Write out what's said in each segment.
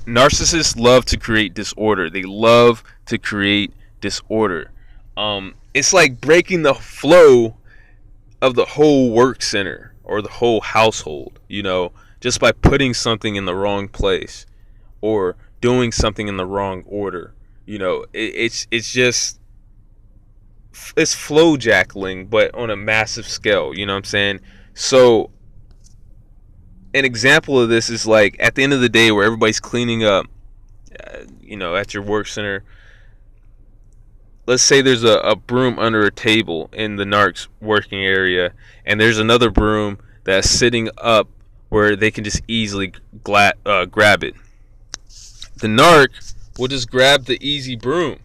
Narcissists love to create disorder. They love to create disorder. It's like breaking the flow of the whole work center or the whole household, just by putting something in the wrong place or doing something in the wrong order. It's just it's flow jackling, but on a massive scale. You know what I'm saying? So an example of this is like at the end of the day, where everybody's cleaning up, at your work center. Let's say there's a broom under a table in the narc's working area, and there's another broom that's sitting up where they can just easily grab it. The narc will just grab the easy broom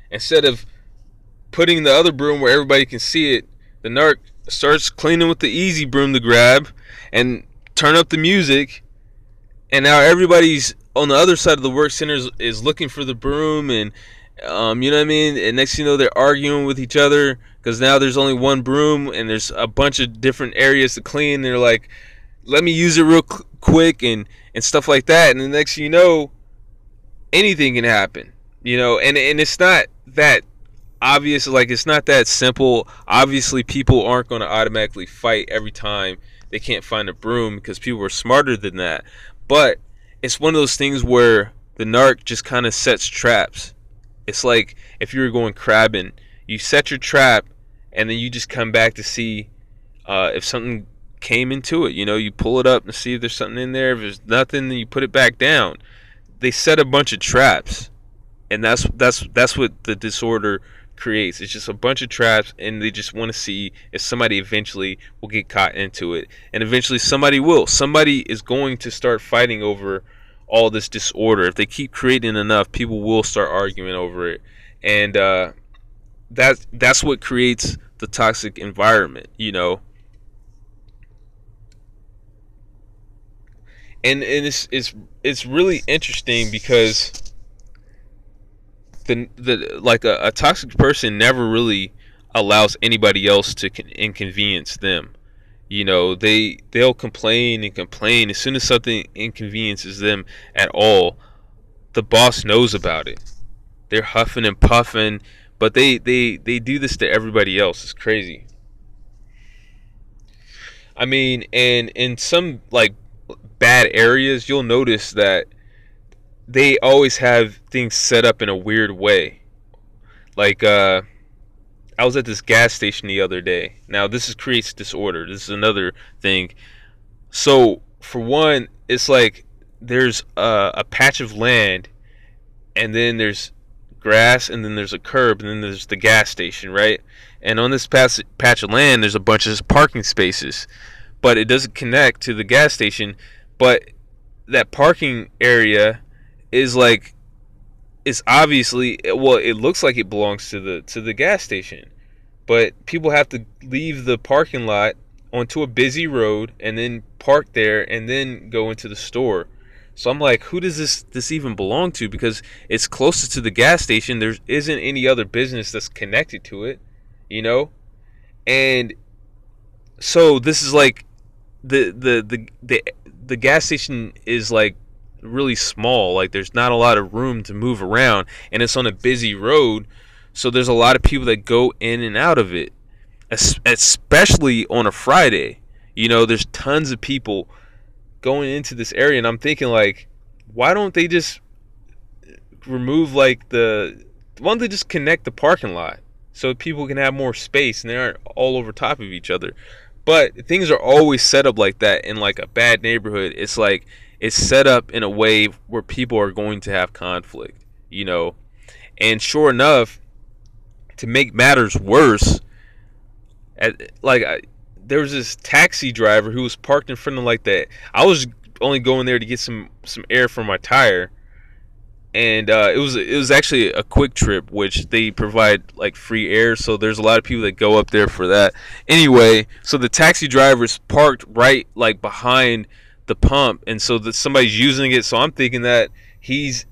instead of putting the other broom where everybody can see it. The narc starts cleaning with the easy broom to grab and turn up the music, and now everybody's on the other side of the work center is looking for the broom, and you know what I mean? And next thing you know, they're arguing with each other because now there's only one broom and there's a bunch of different areas to clean. They're like, let me use it real quick and stuff like that. And the next thing you know, anything can happen, and it's not that obvious. Like, it's not that simple. Obviously, people aren't going to automatically fight every time they can't find a broom because people are smarter than that. But it's one of those things where the narc just kind of sets traps. It's like if you were going crabbing, you set your trap, and then you just come back to see if something came into it. You pull it up and see if there's something in there. If there's nothing, then you put it back down. They set a bunch of traps, and that's what the disorder creates. It's just a bunch of traps, and they just want to see if somebody eventually will get caught into it, and eventually somebody will. Somebody is going to start fighting over all this disorder. If they keep creating enough, people will start arguing over it, and that's what creates the toxic environment, And it's really interesting because a toxic person never really allows anybody else to inconvenience them. They'll complain and complain. As soon as something inconveniences them at all, the boss knows about it. They're huffing and puffing, but they do this to everybody else. It's crazy. I mean, and in some like bad areas, you'll notice that they always have things set up in a weird way. Like I was at this gas station the other day. Now, creates disorder. This is another thing. So, for one, it's like there's a patch of land, and then there's grass, and then there's a curb, and then there's the gas station, right? And on this patch of land, there's a bunch of parking spaces, but it doesn't connect to the gas station. But that parking area is like, it's obviously, well, it looks like it belongs to the gas station, but people have to leave the parking lot onto a busy road and then park there and then go into the store. So I'm like, who does this even belong to? Because it's closest to the gas station. There isn't any other business that's connected to it, and so this is like the gas station is like really small. Like, there's not a lot of room to move around, and it's on a busy road, so there's a lot of people that go in and out of it, especially on a Friday. There's tons of people going into this area, and I'm thinking, like, why don't they just remove why don't they just connect the parking lot so people can have more space and they aren't all over top of each other? But things are always set up like that in like a bad neighborhood. It's like it's set up in a way where people are going to have conflict, and sure enough, to make matters worse, there was this taxi driver who was parked in front of like that. I was only going there to get some air from my tire, and it was actually a quick trip, which they provide like free air, so there's a lot of people that go up there for that. Anyway, so the taxi driver's parked right like behind the pump, and so that somebody's using it. So I'm thinking that he's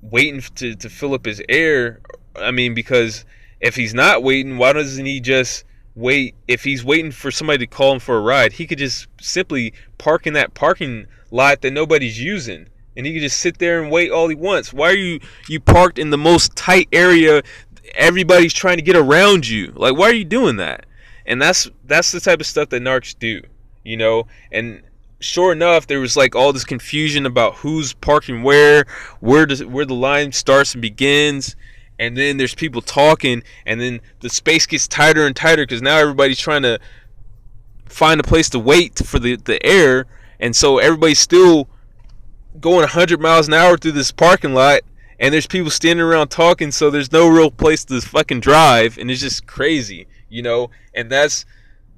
waiting to fill up his air. I mean, because if he's not waiting, why doesn't he just wait? If he's waiting for somebody to call him for a ride, he could just simply park in that parking lot that nobody's using. and he can just sit there and wait all he wants. Why are you parked in the most tight area? Everybody's trying to get around you. Like, why are you doing that? And that's the type of stuff that narcs do, you know. And sure enough, there was like all this confusion about who's parking where the line starts and begins. And then there's people talking, and then the space gets tighter and tighter because now everybody's trying to find a place to wait for the air. And so everybody's still going 100 miles an hour through this parking lot, and there's people standing around talking, so there's no real place to fucking drive, and it's just crazy, you know. And that's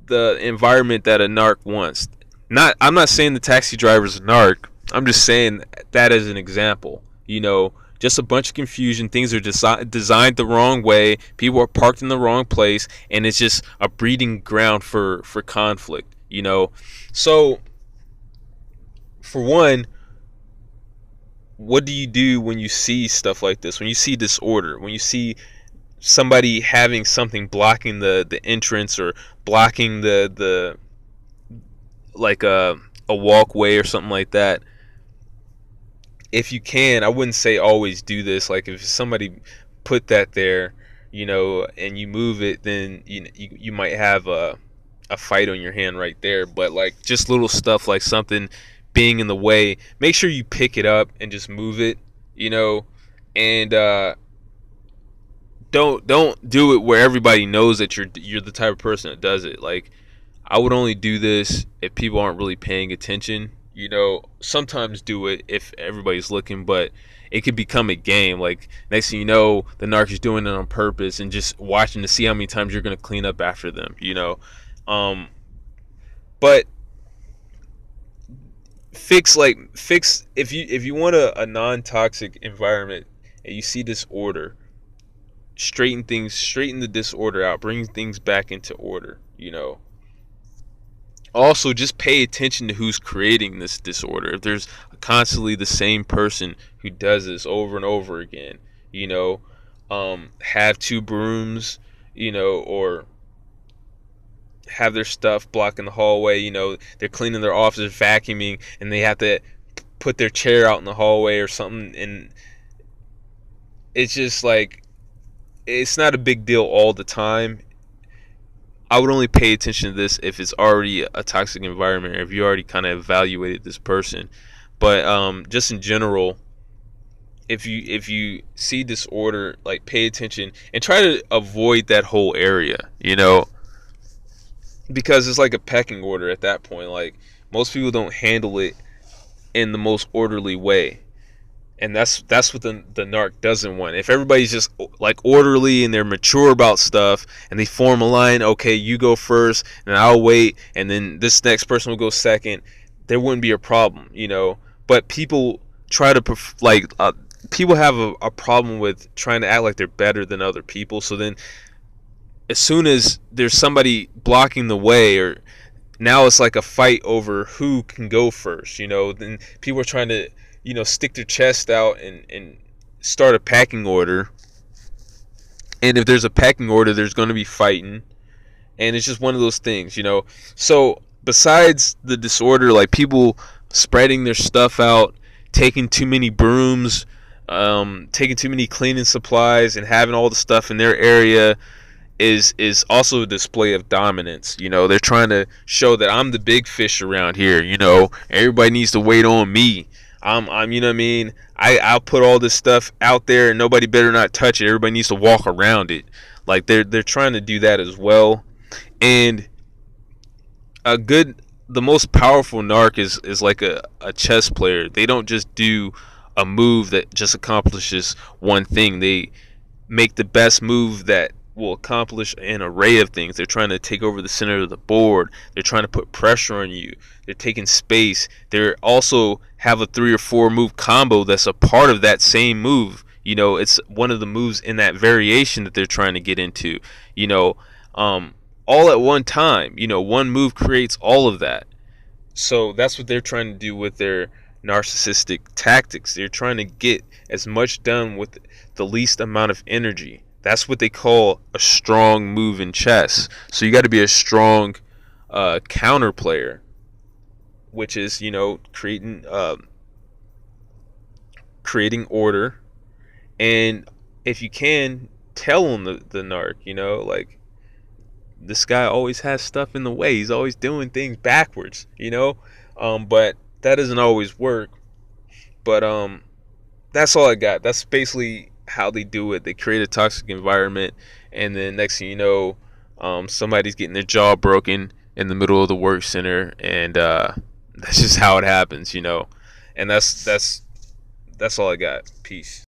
the environment that a narc wants. I'm not saying the taxi driver's a narc. I'm just saying that as an example, you know. Just a bunch of confusion. Things are designed the wrong way. People are parked in the wrong place, and it's just a breeding ground for conflict, you know. So, for one, what do you do when you see stuff like this? When you see disorder, when you see somebody having something blocking the entrance, or blocking the like a walkway or something like that. If you can, I wouldn't say always do this. Like, if somebody put that there, you know, and you move it, then you might have a fight on your hand right there. But like, just little stuff like something being in the way, make sure you pick it up and just move it, you know. And don't do it where everybody knows that you're the type of person that does it. Like, I would only do this if people aren't really paying attention. You know, sometimes do it if everybody's looking, but it could become a game. Like, next thing you know, the narc is doing it on purpose and just watching to see how many times you're going to clean up after them, you know. But fix if you want a non-toxic environment and you see disorder, straighten the disorder out, bring things back into order, you know. Also, just pay attention to who's creating this disorder. If there's constantly the same person who does this over and over again, you know, have two brooms, you know, or have their stuff blocking the hallway, you know, they're cleaning their office, vacuuming, and they have to put their chair out in the hallway or something. And it's just like, it's not a big deal all the time. I would only pay attention to this if it's already a toxic environment, or if you already kind of evaluated this person. But just in general, if you see disorder, like, pay attention and try to avoid that whole area, you know, because it's like a pecking order at that point. Like, most people don't handle it in the most orderly way. And that's what the narc doesn't want. If everybody's just like orderly and they're mature about stuff, and they form a line, okay, you go first and I'll wait, and then this next person will go second, there wouldn't be a problem, you know. But people try to people have a problem with trying to act like they're better than other people. So then, as soon as there's somebody blocking the way, or now it's like a fight over who can go first, you know. Then people are trying to, you know, stick their chest out and start a packing order. And if there's a packing order, there's going to be fighting. And it's just one of those things, you know. So besides the disorder, like people spreading their stuff out, taking too many brooms, taking too many cleaning supplies, and having all the stuff in their area is also a display of dominance. You know, they're trying to show that I'm the big fish around here, you know. Everybody needs to wait on me. I'm you know what I mean? I'll put all this stuff out there and nobody better not touch it. Everybody needs to walk around it. Like, they're trying to do that as well. And the most powerful narc is like a chess player. They don't just do a move that just accomplishes one thing. They make the best move that will accomplish an array of things. They're trying to take over the center of the board. They're trying to put pressure on you. They're taking space. They also have a 3 or 4 move combo that's a part of that same move. You know, it's one of the moves in that variation that they're trying to get into. You know, all at one time. You know, one move creates all of that. So that's what they're trying to do with their narcissistic tactics. They're trying to get as much done with the least amount of energy. That's what they call a strong move in chess. So you got to be a strong counter player, which is, you know, creating creating order, and if you can, tell him the narc, like, this guy always has stuff in the way. He's always doing things backwards. But that doesn't always work. But that's all I got. That's basically how they do it. They create a toxic environment, and then next thing you know, somebody's getting their jaw broken in the middle of the work center, and that's just how it happens. And that's all I got. Peace.